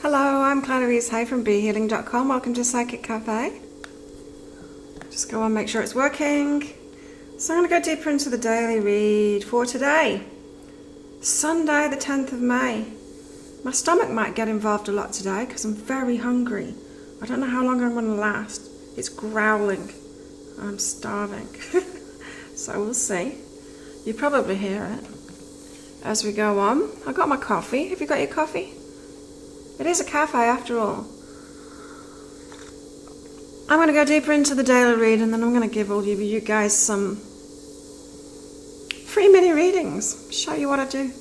Hello, I'm Clarice Hay from BeHealing.com. Welcome to Psychic Cafe. Just go on, make sure it's working. So I'm going to go deeper into the daily read for today, Sunday the 10th of May. My stomach might get involved a lot today because I'm very hungry. I don't know how long I'm going to last. It's growling. I'm starving. So we'll see. You probably hear it as we go on. I got my coffee. Have you got your coffee? It is a cafe after all. I'm going to go deeper into the daily read and then I'm going to give all of you guys some free mini readings. Show you what I do.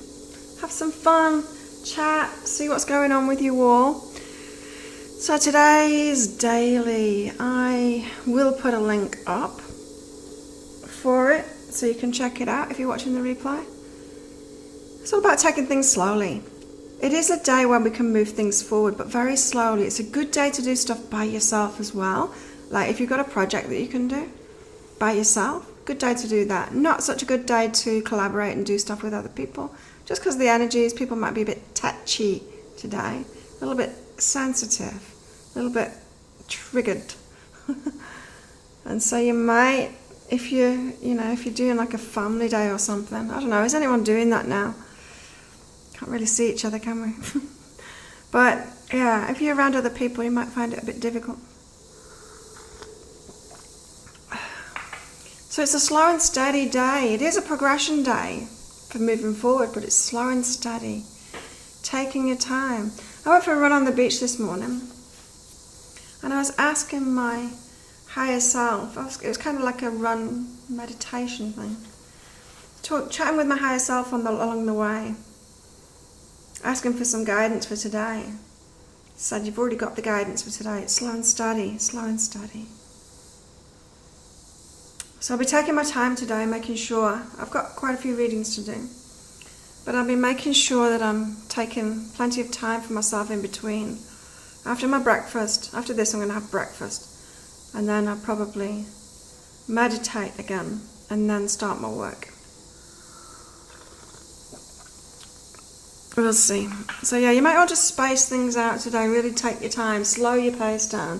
Have some fun, chat, see what's going on with you all. So today's daily, I will put a link up for it so you can check it out if you're watching the replay. It's all about taking things slowly. It is a day when we can move things forward, but very slowly. It's a good day to do stuff by yourself as well. Like if you've got a project that you can do by yourself, good day to do that. Not such a good day to collaborate and do stuff with other people. Just because the energies, people might be a bit touchy today, a little bit sensitive, a little bit triggered. And so you might, if you're doing like a family day or something, I don't know, is anyone doing that now? Can't really see each other, can we? But yeah, if you're around other people, you might find it a bit difficult. So it's a slow and steady day. It is a progression day for moving forward, but it's slow and steady. Taking your time. I went for a run on the beach this morning, and I was asking my higher self, it was kind of like a run meditation thing, chatting with my higher self along the way. Asking for some guidance for today. Said, you've already got the guidance for today. It's slow and steady, slow and steady. So I'll be taking my time today, making sure, I've got quite a few readings to do, but I'll be making sure that I'm taking plenty of time for myself in between. After my breakfast, after this I'm going to have breakfast, and then I'll probably meditate again, and then start my work. We'll see. So yeah, you might want to space things out today. Really take your time. Slow your pace down.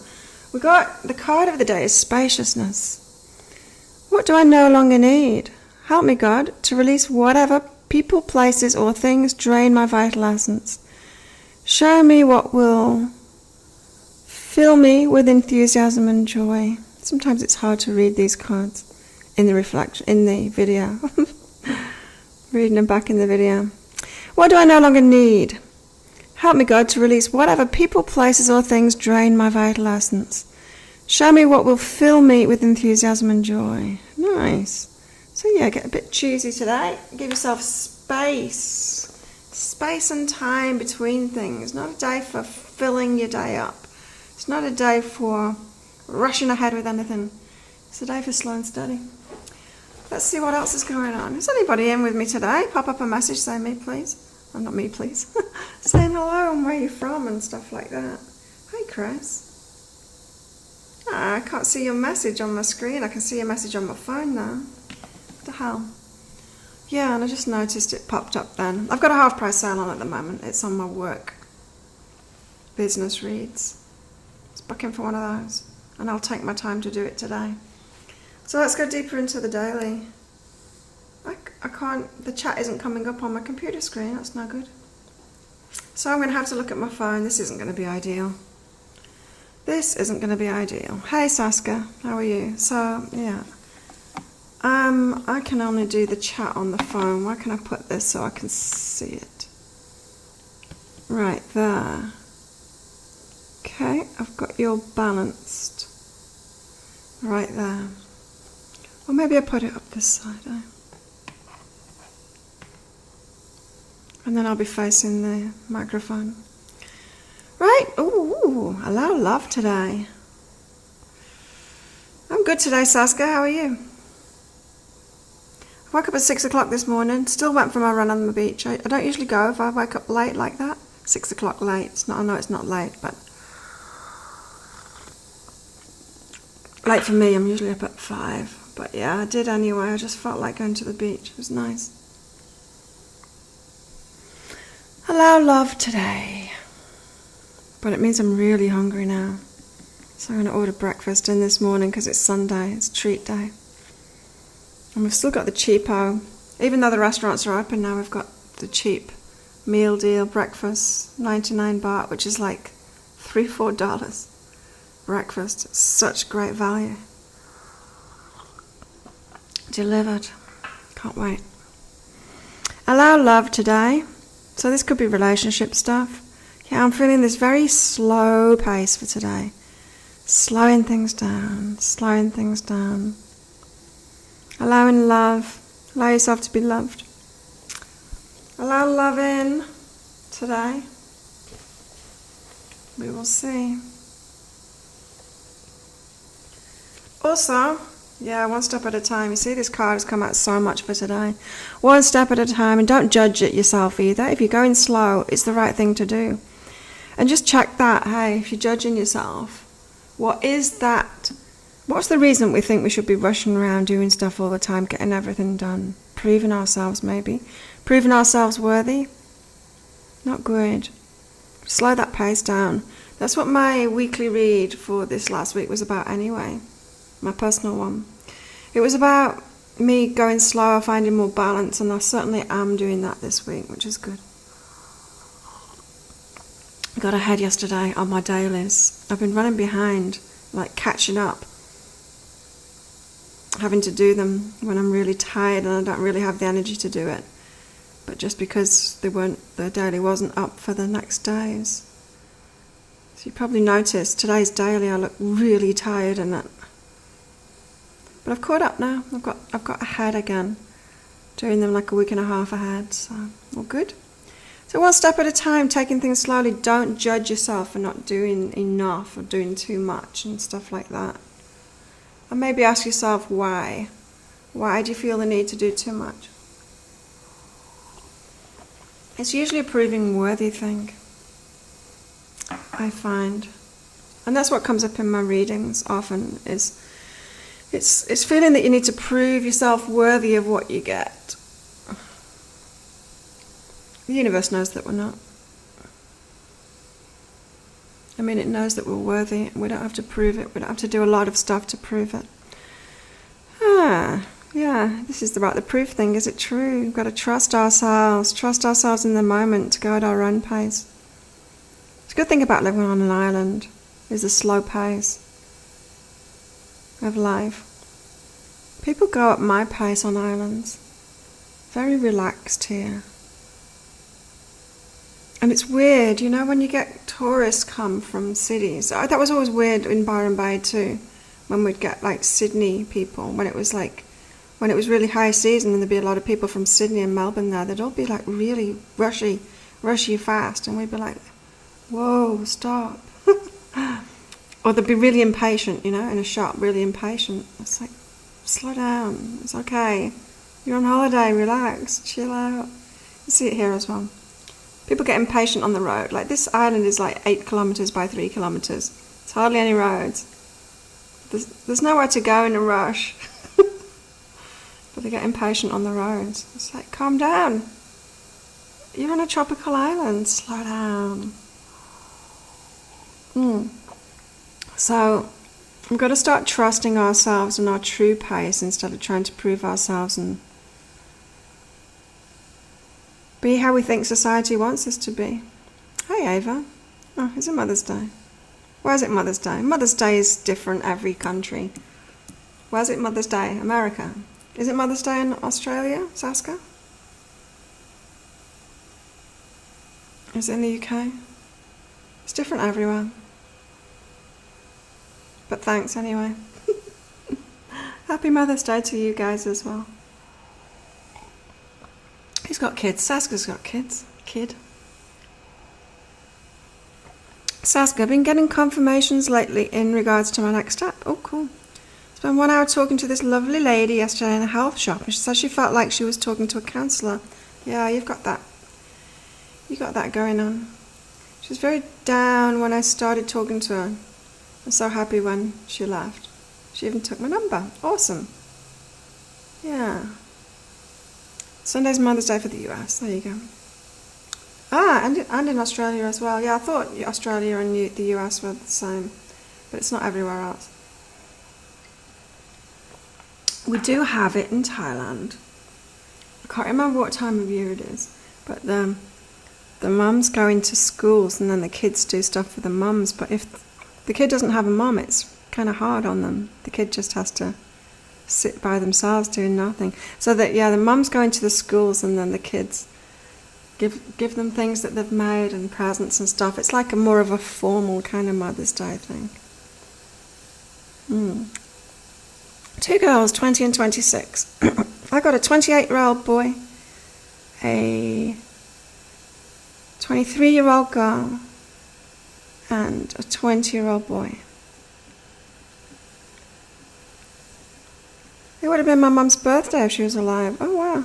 We got the card of the day is spaciousness. What do I no longer need? Help me, God, to release whatever people, places, or things drain my vital essence. Show me what will fill me with enthusiasm and joy. Sometimes it's hard to read these cards in the video. Reading them back in the video. What do I no longer need? Help me, God, to release whatever people, places, or things drain my vital essence. Show me what will fill me with enthusiasm and joy. Nice. So yeah, get a bit choosy today. Give yourself space. Space and time between things. Not a day for filling your day up. It's not a day for rushing ahead with anything. It's a day for slow and steady. Let's see what else is going on. Is anybody in with me today? Pop up a message saying me, please. Oh, not me, please. Saying hello and where you're from and stuff like that. Hi, Chris. I can't see your message on my screen. I can see your message on my phone now. What the hell? Yeah, and I just noticed it popped up then. I've got a half price sale on at the moment. It's on my work business reads. Let's book in for one of those. And I'll take my time to do it today. So let's go deeper into the daily. I can't, the chat isn't coming up on my computer screen, that's no good. So I'm going to have to look at my phone. This isn't going to be ideal. This isn't going to be ideal. Hey Saska, how are you? So, yeah. I can only do the chat on the phone. Where can I put this so I can see it? Right there. Okay, I've got you all balanced. Right there. Or maybe I put it up this side, eh? And then I'll be facing the microphone. Right, ooh, allow love today. I'm good today, Saska, how are you? I woke up at 6 o'clock this morning, still went for my run on the beach. I don't usually go if I wake up late like that. 6 o'clock late, I know it's not late, but late for me, I'm usually up at 5. But yeah, I did anyway. I just felt like going to the beach. It was nice. Allow love today. But it means I'm really hungry now. So I'm going to order breakfast in this morning because it's Sunday, it's treat day. And we've still got the cheapo. Even though the restaurants are open now, we've got the cheap meal deal breakfast, 99 baht, which is like $3-4 breakfast. It's such great value. Delivered. Can't wait. Allow love today. So this could be relationship stuff. Yeah, I'm feeling this very slow pace for today. Slowing things down, slowing things down. Allowing love. Allow yourself to be loved. Allow love in today. We will see. Also, yeah, one step at a time. You see, this card has come out so much for today. One step at a time, and don't judge it yourself either. If you're going slow, it's the right thing to do. And just check that, hey, if you're judging yourself, what is that? What's the reason we think we should be rushing around doing stuff all the time, getting everything done? Proving ourselves, maybe. Proving ourselves worthy? Not good. Slow that pace down. That's what my weekly read for this last week was about anyway. My personal one. It was about me going slower, finding more balance, and I certainly am doing that this week, which is good. I got ahead yesterday on my dailies. I've been running behind, like catching up, having to do them when I'm really tired and I don't really have the energy to do it. But just because the daily wasn't up for the next days. So you probably noticed today's daily I look really tired in it. But I've caught up now. I've got ahead again, doing them like a week and a half ahead. So all good. So one step at a time, taking things slowly. Don't judge yourself for not doing enough or doing too much and stuff like that. And maybe ask yourself why. Why do you feel the need to do too much? It's usually a proving worthy thing, I find. And that's what comes up in my readings often, is it's feeling that you need to prove yourself worthy of what you get. The universe knows that we're not. I mean, it knows that we're worthy. We don't have to prove it. We don't have to do a lot of stuff to prove it. Yeah, this is about the proof thing. Is it true? We've got to trust ourselves in the moment to go at our own pace. It's a good thing about living on an island is the slow pace of life. People go at my pace on islands. Very relaxed here. And it's weird, you know, when you get tourists come from cities. That was always weird in Byron Bay too, when we'd get like Sydney people, when it was really high season and there'd be a lot of people from Sydney and Melbourne there, they'd all be like really rushy fast, and we'd be like, whoa, stop. Or they'd be really impatient, you know, in a shop, really impatient. It's like, slow down, it's okay. You're on holiday, relax, chill out. You see it here as well. People get impatient on the road. Like this island is like 8 kilometres by 3 kilometres. There's hardly any roads. There's nowhere to go in a rush. But they get impatient on the roads. It's like, calm down. You're on a tropical island. Slow down. So we've got to start trusting ourselves and our true pace instead of trying to prove ourselves and be how we think society wants us to be. Hey Ava. Oh, is it Mother's Day? Where's it Mother's Day? Mother's Day is different every country. Where's it Mother's Day? America. Is it Mother's Day in Australia, Saska? Is it in the UK? It's different everywhere. But thanks anyway. Happy Mother's Day to you guys as well. Who's got kids? Saska's got kids. Kid. Saska, I've been getting confirmations lately in regards to my next step. Oh, cool. Spent 1 hour talking to this lovely lady yesterday in a health shop, and she said she felt like she was talking to a counsellor. Yeah, you've got that. You got that going on. She was very down when I started talking to her. I'm so happy when she left. She even took my number. Awesome. Yeah. Sunday's Mother's Day for the US. There you go. and in Australia as well. Yeah, I thought Australia and the US were the same, but it's not everywhere else. We do have it in Thailand. I can't remember what time of year it is, but the mums go into schools and then the kids do stuff for the mums. But if the kid doesn't have a mum, it's kind of hard on them. The kid just has to sit by themselves doing nothing. So that, yeah, the mums go into the schools and then the kids give them things that they've made and presents and stuff. It's like more of a formal kind of Mother's Day thing. 2 girls, 20 and 26. I got a 28-year-old boy, a 23-year-old girl, and a 20-year-old boy. It would have been my mum's birthday if she was alive. Oh wow.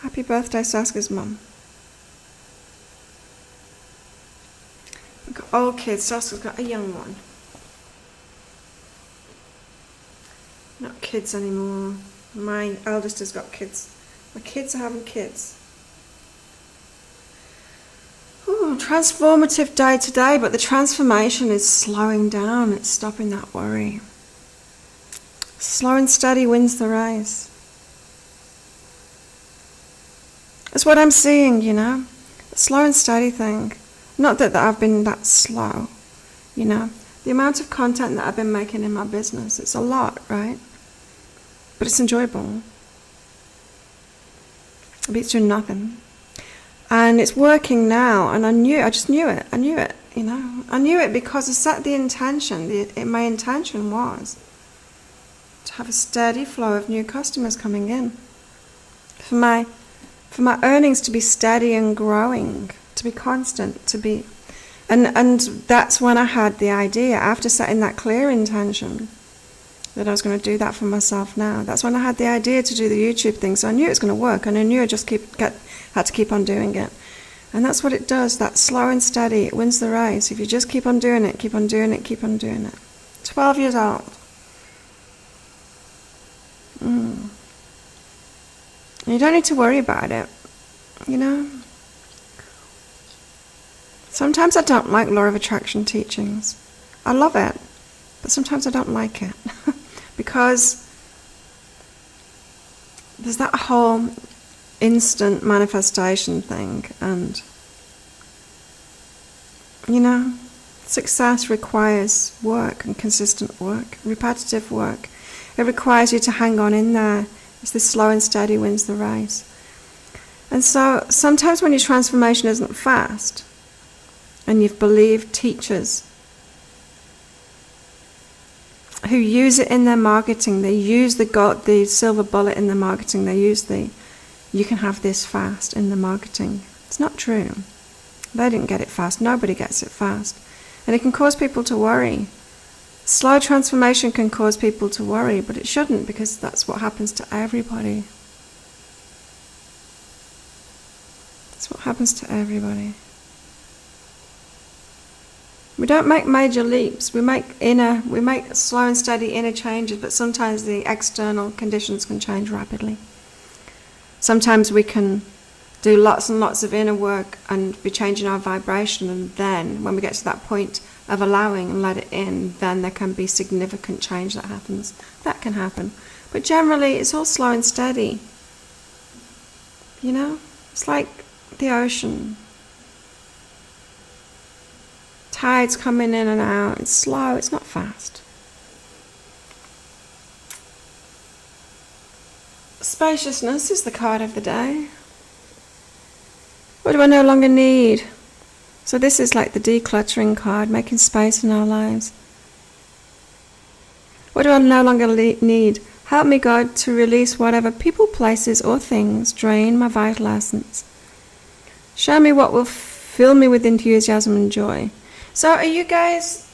Happy birthday, Saska's mum. We've got old kids. Saska's got a young one. Not kids anymore. My eldest has got kids. My kids are having kids. Ooh, transformative day today, but the transformation is slowing down. It's stopping that worry. Slow and steady wins the race. That's what I'm seeing, you know. The slow and steady thing. Not that I've been that slow, you know. The amount of content that I've been making in my business, it's a lot, right? But it's enjoyable. It beats doing nothing. And it's working now, and I just knew it, you know. I knew it because I set the intention. My intention was to have a steady flow of new customers coming in. For my earnings to be steady and growing, to be constant, to be... And that's when I had the idea, after setting that clear intention, that I was going to do that for myself now. That's when I had the idea to do the YouTube thing. So I knew it was going to work, and I knew I just had to keep on doing it. And that's what it does, that slow and steady, it wins the race. If you just keep on doing it, keep on doing it, keep on doing it. 12 years old. You don't need to worry about it, you know. Sometimes I don't like law of attraction teachings. I love it, but sometimes I don't like it. Because there's that whole instant manifestation thing, and you know, success requires work and consistent work, repetitive work. It requires you to hang on in there. It's this slow and steady wins the race. And so sometimes when your transformation isn't fast, and you've believed teachers who use it in their marketing, they use the silver bullet in their marketing, they use you can have this fast in the marketing. It's not true. They didn't get it fast. Nobody gets it fast. And it can cause people to worry. Slow transformation can cause people to worry, but it shouldn't, because that's what happens to everybody. That's what happens to everybody. We don't make major leaps. We make slow and steady inner changes, but sometimes the external conditions can change rapidly. Sometimes we can do lots and lots of inner work and be changing our vibration, and then when we get to that point of allowing and let it in, then there can be significant change that happens. That can happen. But generally it's all slow and steady. You know? It's like the ocean. Tides coming in and out. It's slow, it's not fast. Spaciousness is the card of the day. What do I no longer need? So this is like the decluttering card, making space in our lives. What do I no longer need? Help me, God, to release whatever people, places, or things drain my vital essence. Show me what will fill me with enthusiasm and joy. So are you guys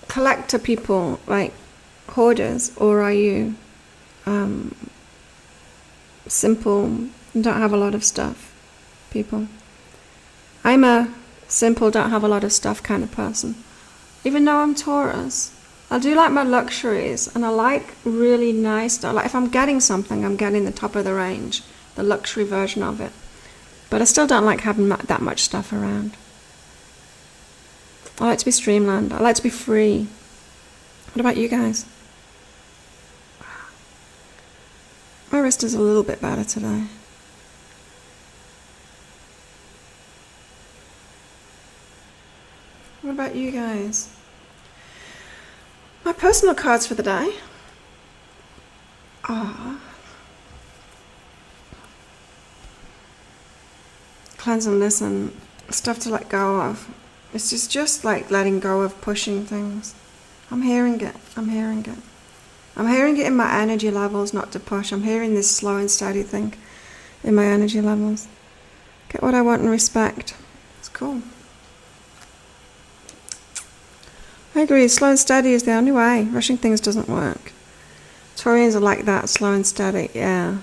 collector people, like hoarders, or are you simple and don't have a lot of stuff people? I'm a simple, don't have a lot of stuff kind of person. Even though I'm Taurus, I do like my luxuries, and I like really nice stuff. Like if I'm getting something, I'm getting the top of the range, the luxury version of it. But I still don't like having that much stuff around. I like to be streamlined. I like to be free. What about you guys? My wrist is a little bit better today. What about you guys? My personal cards for the day are cleanse and listen, stuff to let go of. It's just like letting go of pushing things. I'm hearing it. I'm hearing it. I'm hearing it in my energy levels, not to push. I'm hearing this slow and steady thing in my energy levels. Get what I want and respect. It's cool. I agree, slow and steady is the only way. Rushing things doesn't work. Taurians are like that, slow and steady, yeah.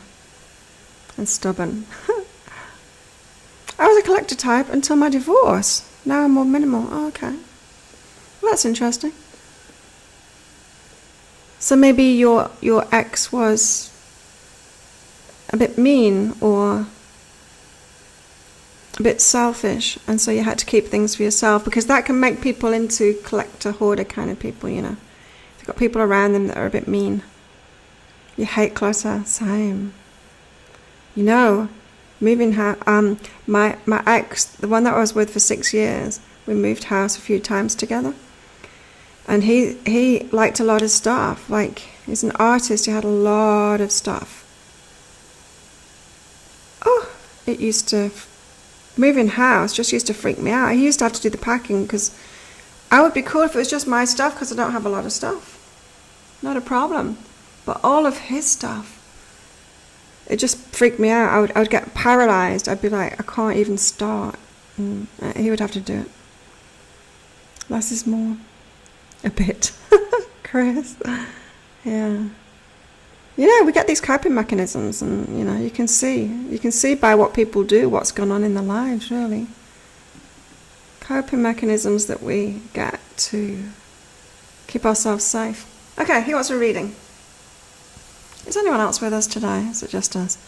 And stubborn. I was a collector type until my divorce. Now I'm more minimal. Oh, okay. Well, that's interesting. So maybe your ex was a bit mean or a bit selfish, and so you had to keep things for yourself, because that can make people into collector, hoarder kind of people, you know. If you've got people around them that are a bit mean. You hate closer, same. You know, moving house, my ex, the one that I was with for 6 years, we moved house a few times together. And he liked a lot of stuff. Like, he's an artist, he had a lot of stuff. Oh, it used to... Moving house just used to freak me out. He used to have to do the packing, because I would be cool if it was just my stuff, because I don't have a lot of stuff. Not a problem. But all of his stuff, it just freaked me out. I would get paralyzed. I'd be like, I can't even start. And he would have to do it. Less is more. A bit. Chris. Yeah. You know, we get these coping mechanisms, and, you know, you can see by what people do what's gone on in their lives, really. Coping mechanisms that we get to keep ourselves safe. Okay, who wants a reading? Is anyone else with us today? Is it just us?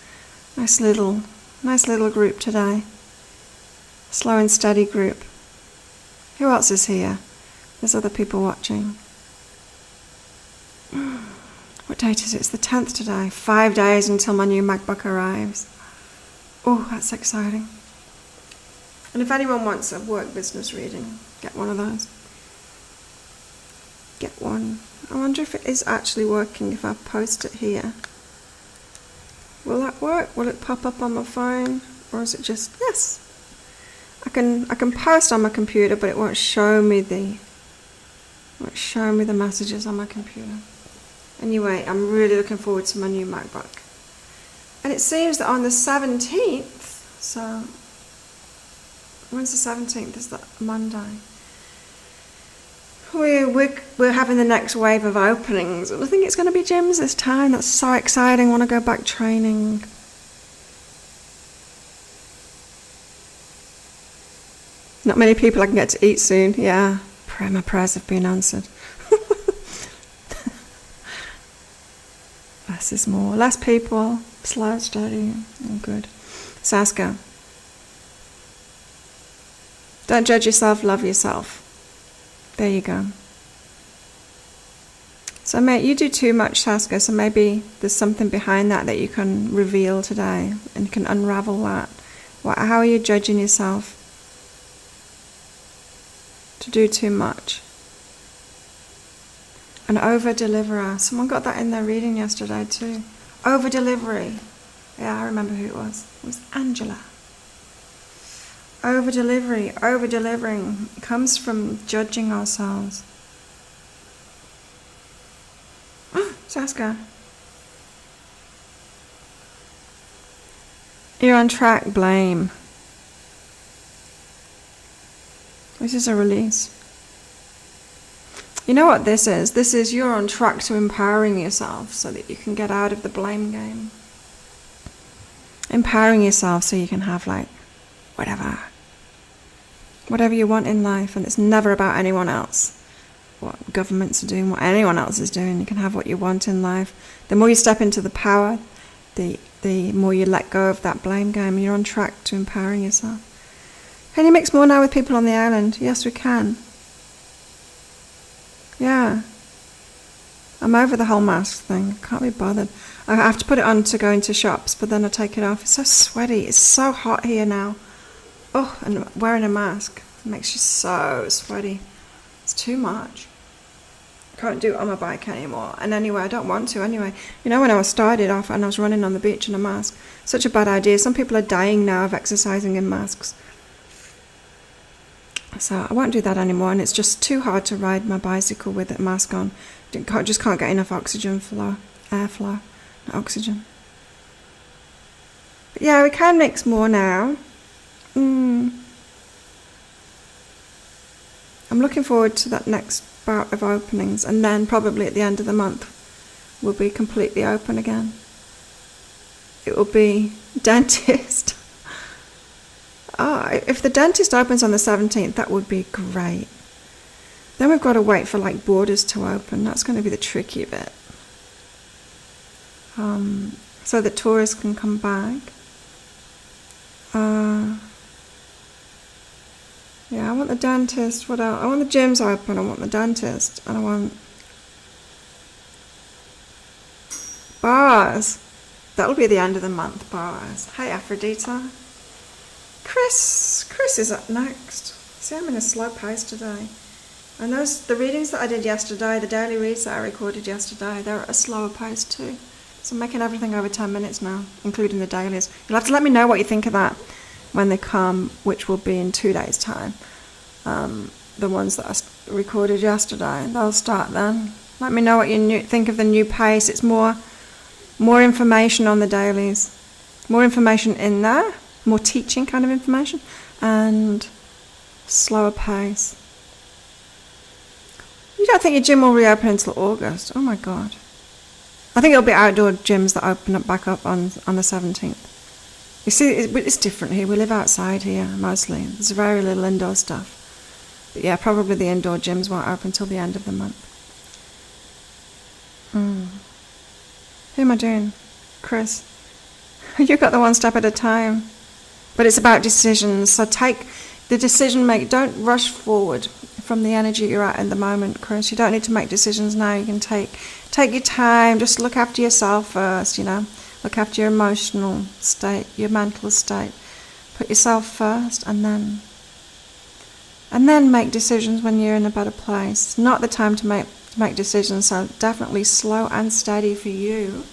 Nice little group today. Slow and steady group. Who else is here? There's other people watching. What date is it? It's the 10th today. 5 days until my new MacBook arrives. Oh, that's exciting. And if anyone wants a work business reading, get one of those. Get one. I wonder if it is actually working if I post it here. Will that work? Will it pop up on my phone? Or is it just... Yes. I can post on my computer, but it won't show me the messages on my computer. Anyway, I'm really looking forward to my new MacBook. And it seems that on the 17th, so when's the 17th? Is that Monday? We're having the next wave of openings. And I think it's going to be gyms this time. That's so exciting. I want to go back training. Not many people I can get to eat soon. Yeah, my prayers have been answered. Less is more. Less people. Slow, steady. Oh, good. Saska. Don't judge yourself, love yourself. There you go. So mate, you do too much, Saska, so maybe there's something behind that you can reveal today, and you can unravel that. How are you judging yourself? To do too much. An over-deliverer. Someone got that in their reading yesterday too. Over-delivery. Yeah, I remember who it was. It was Angela. Over-delivery, over-delivering comes from judging ourselves. Saska. You're on track, blame. This is a release. You know what this is? This is you're on track to empowering yourself so that you can get out of the blame game. Empowering yourself so you can have whatever you want in life, and it's never about anyone else. What governments are doing, what anyone else is doing. You can have what you want in life. The more you step into the power, the the more you let go of that blame game. You're on track to empowering yourself. Can you mix more now with people on the island? Yes, we can. Yeah. I'm over the whole mask thing. Can't be bothered. I have to put it on to go into shops, but then I take it off. It's so sweaty. It's so hot here now. Oh, and wearing a mask makes you so sweaty. It's too much. Can't do it on my bike anymore. And anyway, I don't want to anyway. You know, when I started off and I was running on the beach in a mask, such a bad idea. Some people are dying now of exercising in masks. So I won't do that anymore, and it's just too hard to ride my bicycle with a mask on. Just can't get enough oxygen flow, airflow, not oxygen. But yeah, we can mix more now. I'm looking forward to that next bout of openings, and then probably at the end of the month we'll be completely open again. It will be dentist. If the dentist opens on the 17th, that would be great. Then we've got to wait for like borders to open. That's going to be the tricky bit. So that tourists can come back. Yeah, I want the dentist. What else? I want the gyms open. I want the dentist. And I want bars. That'll be the end of the month, bars. Hey, Aphrodita. Chris is up next. See, I'm in a slow pace today. And the readings that I did yesterday, the daily reads that I recorded yesterday, they're at a slower pace too. So I'm making everything over 10 minutes now, including the dailies. You'll have to let me know what you think of that when they come, which will be in 2 days' time. The ones that I recorded yesterday, they'll start then. Let me know what you think of the new pace. It's more information on the dailies. More information in there. More teaching kind of information, and slower pace. You don't think your gym will reopen until August? Oh my God. I think it'll be outdoor gyms that open up back up on the 17th. You see, it's different here. We live outside here mostly. There's very little indoor stuff. But yeah, probably the indoor gyms won't open until the end of the month. Who am I doing? Chris. You got the one step at a time. But it's about decisions, so take the decision don't rush forward from the energy you're at the moment, Chris. You don't need to make decisions now. You can take your time, just look after yourself first, look after your emotional state, your mental state. Put yourself first, and then make decisions when you're in a better place. It's not the time to make decisions, so definitely slow and steady for you.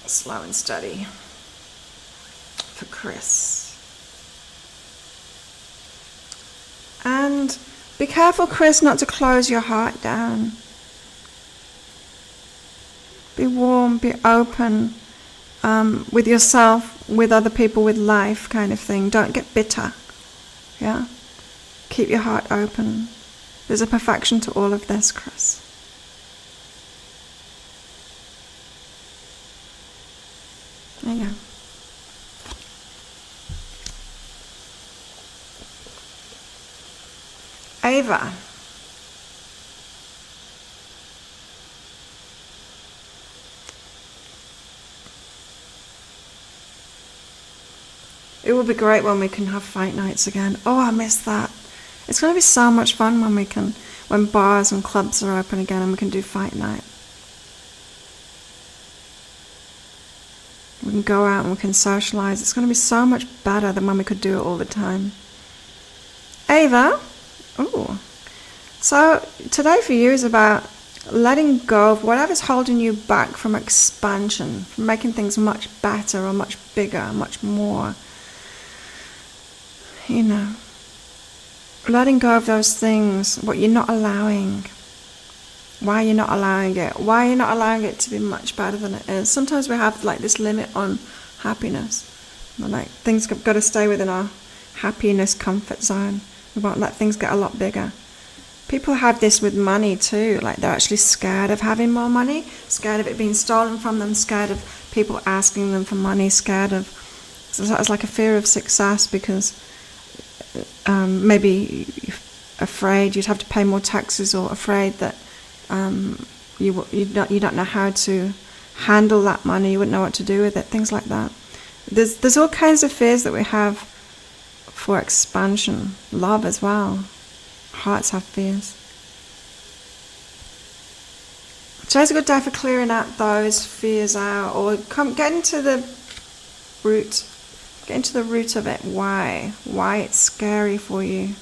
Slow and steady. For Chris. And be careful, Chris, not to close your heart down. Be warm, be open with yourself, with other people, with life kind of thing. Don't get bitter. Yeah? Keep your heart open. There's a perfection to all of this, Chris. There you go. Ava. It will be great when we can have fight nights again. Oh, I miss that. It's going to be so much fun when bars and clubs are open again and we can do fight night. We can go out and we can socialise. It's going to be so much better than when we could do it all the time. Ava. Ooh. So today for you is about letting go of whatever's holding you back from expansion, from making things much better or much bigger, much more. Letting go of those things, what you're not allowing. Why you're not allowing it. Why you're not allowing it to be much better than it is. Sometimes we have like this limit on happiness. Like things have got to stay within our happiness comfort zone. We won't let things get a lot bigger. People have this with money too. Like they're actually scared of having more money, scared of it being stolen from them, scared of people asking them for money, scared of... So it's like a fear of success because maybe afraid you'd have to pay more taxes, or afraid that you don't know how handle that money, you wouldn't know what to do with it, things like that. There's all kinds of fears that we have for expansion. Love as well. Hearts have fears. Today's a good day for clearing out those fears out, or get into the root. Get into the root of it. Why it's scary for you.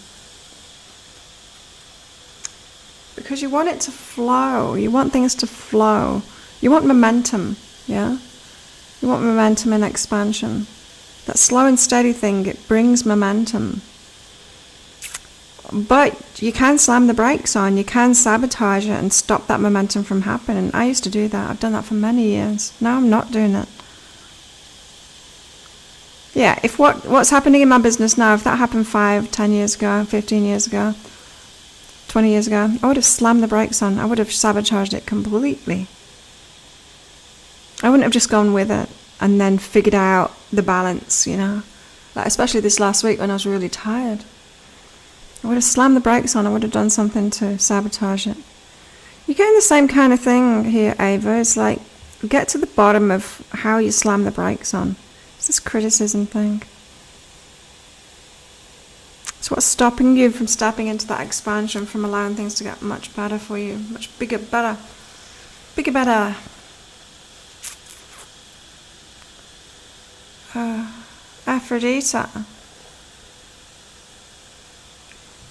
Because you want it to flow. You want things to flow. You want momentum, yeah? You want momentum and expansion. That slow and steady thing, it brings momentum. But you can slam the brakes on. You can sabotage it and stop that momentum from happening. I used to do that. I've done that for many years. Now I'm not doing it. Yeah, if what's happening in my business now, if that happened 5, 10 years ago, 15 years ago, 20 years ago, I would have slammed the brakes on. I would have sabotaged it completely. I wouldn't have just gone with it and then figured out the balance, like especially this last week when I was really tired. I would have slammed the brakes on. I would have done something to sabotage it. You're getting the same kind of thing here, Ava. It's like, get to the bottom of how you slam the brakes on. It's this criticism thing. So what's stopping you from stepping into that expansion, from allowing things to get much better for you? Much bigger, better. Bigger, better. Aphrodite.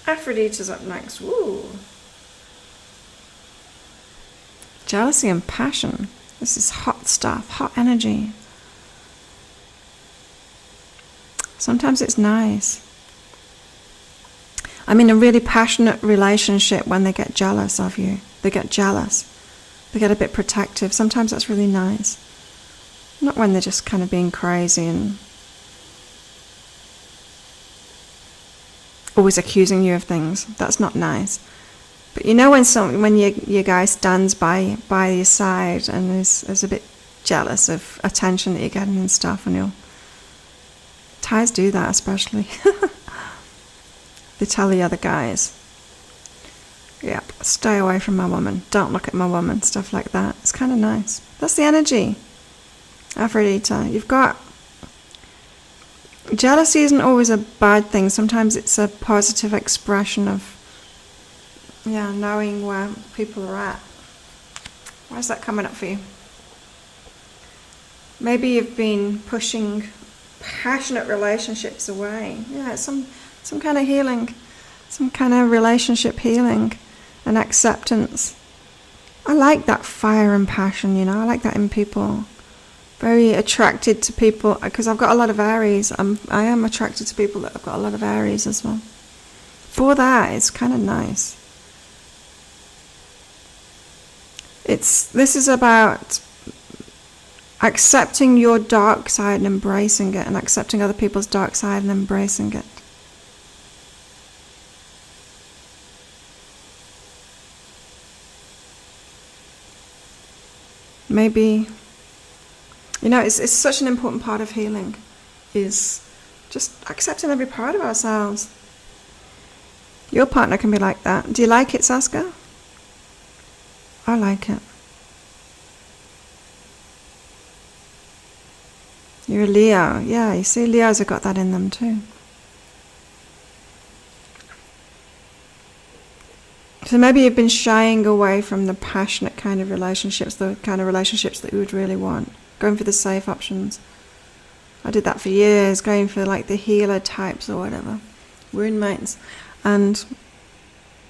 Aphrodite's up next. Woo. Jealousy and passion. This is hot stuff, hot energy. Sometimes it's nice. I'm in a really passionate relationship when they get jealous of you. They get jealous. They get a bit protective. Sometimes that's really nice. Not when they're just kind of being crazy and always accusing you of things. That's not nice. But when your guy stands by your side and is a bit jealous of attention that you're getting and stuff, and Thais do that especially. They tell the other guys, yep, stay away from my woman, don't look at my woman, stuff like that. It's kind of nice. That's the energy. Aphrodite, you've got jealousy isn't always a bad thing. Sometimes it's a positive expression of knowing where people are at. Why is that coming up for you? Maybe you've been pushing passionate relationships away. Yeah, it's some kind of healing, some kind of relationship healing and acceptance. I like that fire and passion, I like that in people. Very attracted to people, because I've got a lot of Aries. I am attracted to people that have got a lot of Aries as well. For that, it's kind of nice. This is about accepting your dark side and embracing it, and accepting other people's dark side and embracing it. Maybe, it's such an important part of healing, is just accepting every part of ourselves. Your partner can be like that. Do you like it, Saska? I like it. You're a Leo. Yeah, you see, Leos have got that in them too. So maybe you've been shying away from the passionate kind of relationships, the kind of relationships that you would really want. Going for the safe options. I did that for years, going for like the healer types or whatever. Wound mates. And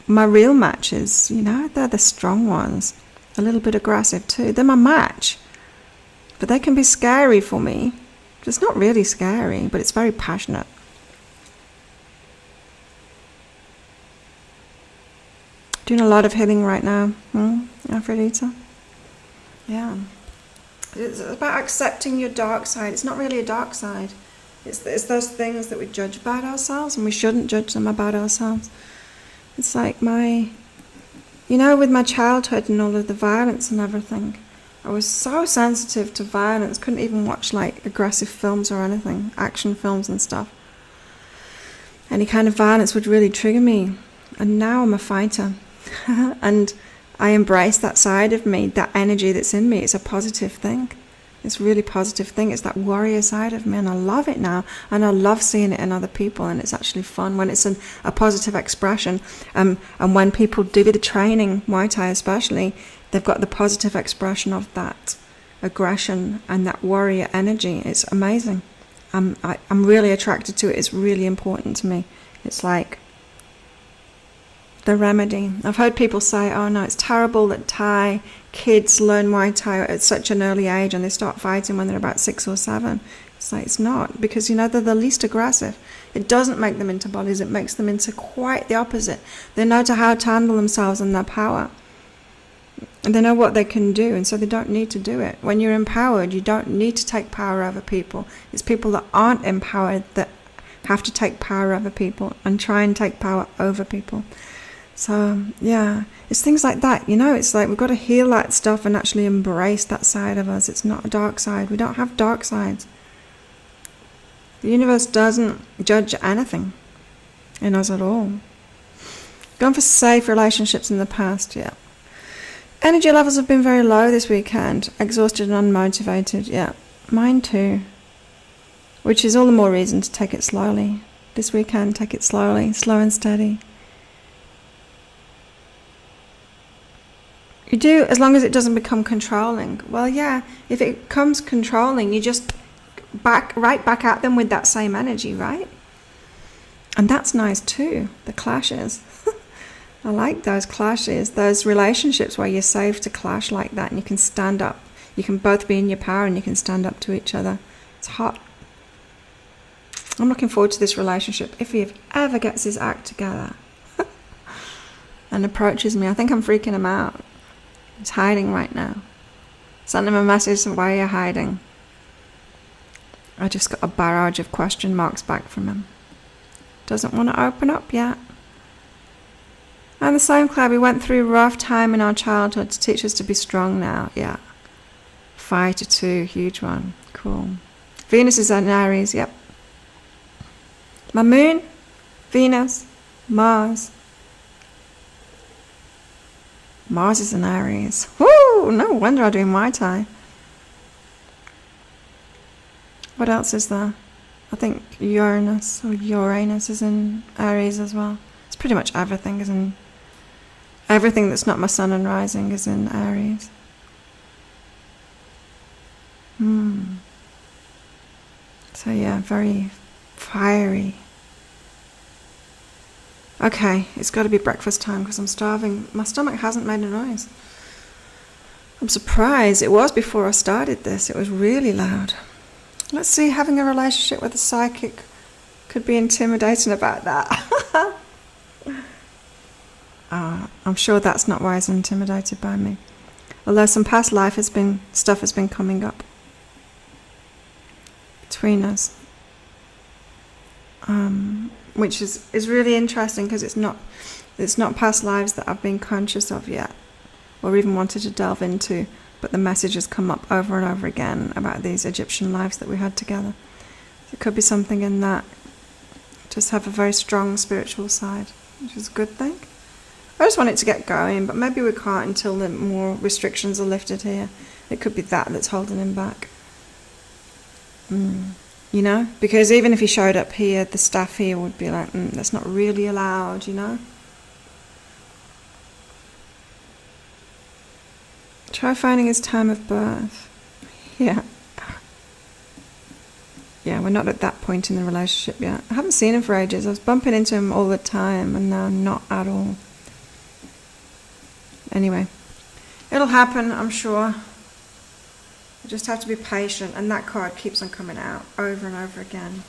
my real matches, they're the strong ones. A little bit aggressive too. They're my match. But they can be scary for me. It's not really scary, but it's very passionate. Doing a lot of healing right now, Aphrodite? Yeah. It's about accepting your dark side. It's not really a dark side. It's those things that we judge about ourselves, and we shouldn't judge them about ourselves. It's like with my childhood and all of the violence and everything, I was so sensitive to violence, couldn't even watch like aggressive films or anything, action films and stuff. Any kind of violence would really trigger me. And now I'm a fighter. And I embrace that side of me, that energy that's in me. It's a positive thing. It's a really positive thing. It's that warrior side of me, and I love it now, and I love seeing it in other people, and it's actually fun when it's a positive expression. And when people do the training, Muay Thai especially, they've got the positive expression of that aggression and that warrior energy. It's amazing. I'm really attracted to it. It's really important to me. It's like the remedy. I've heard people say, oh no, it's terrible that Thai kids learn Muay Thai at such an early age and they start fighting when they're about 6 or 7. It's like, it's not, because they're the least aggressive. It doesn't make them into bullies, it makes them into quite the opposite. They know how to handle themselves and their power. And they know what they can do, and so they don't need to do it. When you're empowered, you don't need to take power over people. It's people that aren't empowered that have to take power over people and try and take power over people. So, yeah, it's things like that, it's like we've got to heal that stuff and actually embrace that side of us. It's not a dark side. We don't have dark sides. The universe doesn't judge anything in us at all. Gone for safe relationships in the past, yeah. Energy levels have been very low this weekend. Exhausted and unmotivated, yeah. Mine too. Which is all the more reason to take it slowly. This weekend, take it slowly, slow and steady. You do, as long as it doesn't become controlling. Well, yeah, if it becomes controlling, you just right back at them with that same energy, right? And that's nice too, the clashes. I like those clashes, those relationships where you're safe to clash like that and you can stand up. You can both be in your power and you can stand up to each other. It's hot. I'm looking forward to this relationship. If he ever gets his act together and approaches me, I think I'm freaking him out. He's hiding right now. Send him a message, why are you hiding? I just got a barrage of question marks back from him. Doesn't want to open up yet. And the same, Claire, we went through a rough time in our childhood to teach us to be strong now. Yeah. Fighter 2, huge one. Cool. Venus is in Aries, yep. My moon, Venus, Mars. Mars is in Aries. Woo! No wonder I do Muay Thai. What else is there? I think Uranus is in Aries as well. It's pretty much everything is in... Everything that's not my sun and rising is in Aries. So yeah, very fiery. Okay, it's got to be breakfast time because I'm starving. My stomach hasn't made a noise. I'm surprised. It was before I started this. It was really loud. Let's see, having a relationship with a psychic could be intimidating about that. I'm sure that's not why he's intimidated by me. Although some past life stuff has been coming up between us. Which is really interesting because it's not past lives that I've been conscious of yet or even wanted to delve into, but the message has come up over and over again about these Egyptian lives that we had together. It could be something in that. Just have a very strong spiritual side, which is a good thing. I just want it to get going, but maybe we can't until the more restrictions are lifted here. It could be that's holding him back. Because even if he showed up here, the staff here would be like, that's not really allowed, Try finding his time of birth. Yeah. Yeah, we're not at that point in the relationship yet. I haven't seen him for ages. I was bumping into him all the time, and now not at all. Anyway, it'll happen, I'm sure. I just have to be patient, and that card keeps on coming out over and over again.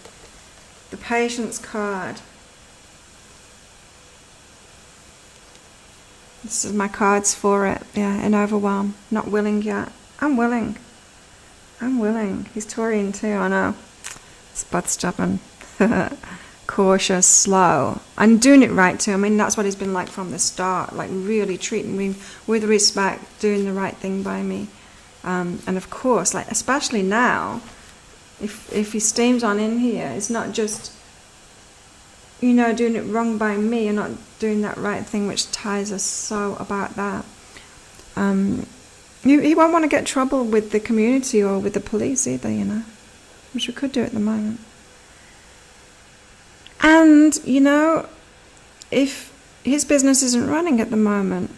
The patience card. This is my cards for it. Yeah, in overwhelm. Not willing yet. I'm willing. He's Taurian too, I know. It's both stubborn. Cautious, slow. And doing it right too. I mean, that's what he's been like from the start. Like really treating me with respect, doing the right thing by me. And of course, like especially now, if he steams on in here, it's not just, doing it wrong by me. You're not doing that right thing, which ties us so about that. he won't want to get trouble with the community or with the police either, you know, which we could do at the moment. And, you know, if his business isn't running at the moment,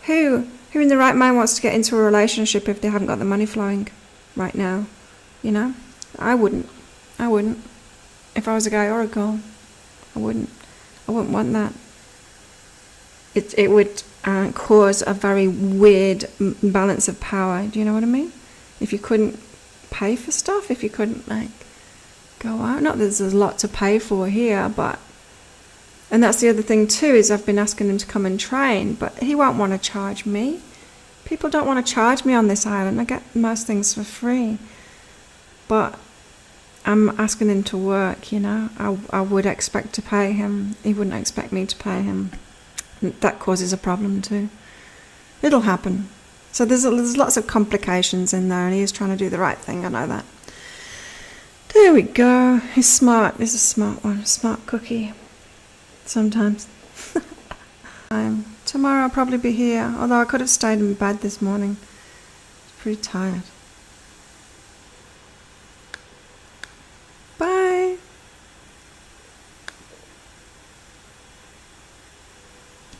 who in the right mind wants to get into a relationship if they haven't got the money flowing right now? You know, I wouldn't. If I was a guy or a girl, I wouldn't want that. It would cause a very weird balance of power. Do you know what I mean? If you couldn't pay for stuff, if you couldn't like go out. Not that there's a lot to pay for here, but, and that's the other thing too, is I've been asking him to come and train, but he won't want to charge me. People don't want to charge me on this island. I get most things for free. But I'm asking him to work, you know. I would expect to pay him. He wouldn't expect me to pay him. That causes a problem too. It'll happen. So there's lots of complications in there, and he is trying to do the right thing, I know that. There we go. He's smart. He's a smart one. Smart cookie. Sometimes. Tomorrow I'll probably be here, although I could have stayed in bed this morning. I was pretty tired.